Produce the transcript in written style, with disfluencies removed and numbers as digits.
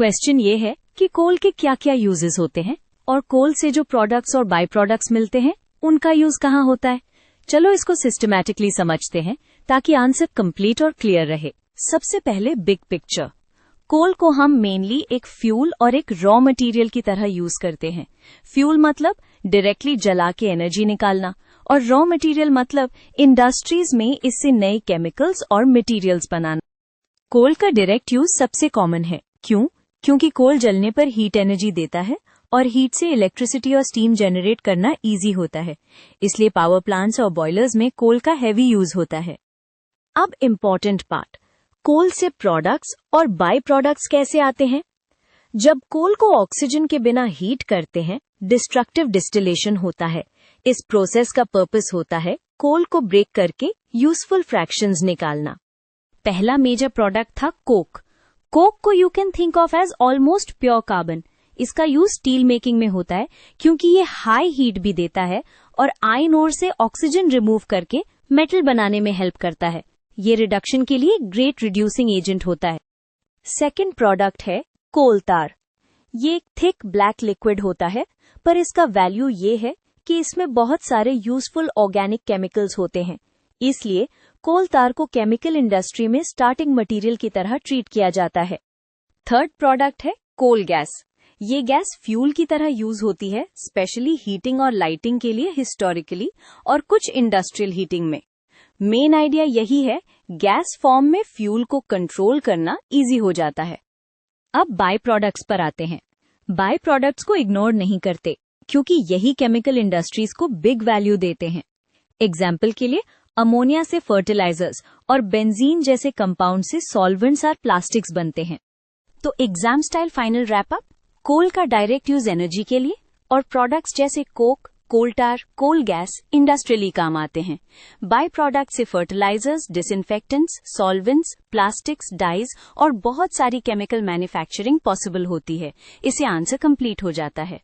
Question ये है कि कोल के क्या क्या यूजेस होते हैं और कोल से जो प्रोडक्ट्स और बाय प्रोडक्ट्स मिलते हैं उनका यूज कहाँ होता है। चलो इसको सिस्टमैटिकली समझते हैं ताकि आंसर कंप्लीट और क्लियर रहे। सबसे पहले बिग पिक्चर। कोल को हम मेनली एक फ्यूल और एक रॉ मटेरियल की तरह यूज करते हैं। फ्यूल मतलब डायरेक्टली जला के एनर्जी निकालना और रॉ मटेरियल मतलब इंडस्ट्रीज में इससे नए केमिकल्स और मटेरियल्स बनाना। कोल का डायरेक्ट यूज सबसे कॉमन है। क्यों? क्योंकि कोल जलने पर हीट एनर्जी देता है और हीट से इलेक्ट्रिसिटी और स्टीम जनरेट करना इजी होता है। इसलिए पावर प्लांट्स और बॉयलर्स में कोल का हैवी यूज होता है। अब इम्पोर्टेंट पार्ट, कोल से प्रोडक्ट्स और बाय प्रोडक्ट्स कैसे आते हैं। जब कोल को ऑक्सीजन के बिना हीट करते हैं, डिस्ट्रक्टिव डिस्टिलेशन होता है। इस प्रोसेस का पर्पस होता है कोल को ब्रेक करके यूजफुल फ्रैक्शंस निकालना। पहला मेजर प्रोडक्ट था कोक। कोक को you can think of as almost pure carbon. इसका यूज स्टील मेकिंग में होता है क्योंकि ये हाई हीट भी देता है और आयन ओर से ऑक्सीजन रिमूव करके मेटल बनाने में हेल्प करता है। ये रिडक्शन के लिए ग्रेट रिड्यूसिंग एजेंट होता है। सेकेंड प्रोडक्ट है कोल तार। ये एक थिक ब्लैक लिक्विड होता है, पर इसका वैल्यू ये है कि इसमें बहुत सारे यूजफुल ऑर्गेनिक केमिकल्स होते हैं। इसलिए कोल तार को केमिकल इंडस्ट्री में स्टार्टिंग मटेरियल की तरह ट्रीट किया जाता है। थर्ड प्रोडक्ट है कोल गैस। ये गैस फ्यूल की तरह यूज होती है, स्पेशली हीटिंग और लाइटिंग के लिए हिस्टोरिकली और कुछ इंडस्ट्रियल हीटिंग में। मेन आइडिया यही है, गैस फॉर्म में फ्यूल को कंट्रोल करना इजी हो जाता है। अब बाय प्रोडक्ट्स पर आते हैं। बाय प्रोडक्ट्स को इग्नोर नहीं करते क्योंकि यही केमिकल इंडस्ट्रीज को बिग वैल्यू देते हैं। एग्जाम्पल के लिए अमोनिया से फर्टिलाइजर्स और बेंजीन जैसे कंपाउंड से सॉल्वेंट्स और प्लास्टिक्स बनते हैं। तो exam style final wrap up, coal का डायरेक्ट यूज एनर्जी के लिए और प्रोडक्ट्स जैसे coke, coal tar, coal gas industrially काम आते हैं। बाय प्रोडक्ट से fertilisers, disinfectants, solvents, plastics, dyes और बहुत सारी केमिकल मैन्युफैक्चरिंग पॉसिबल होती है। इससे आंसर कंप्लीट हो जाता है।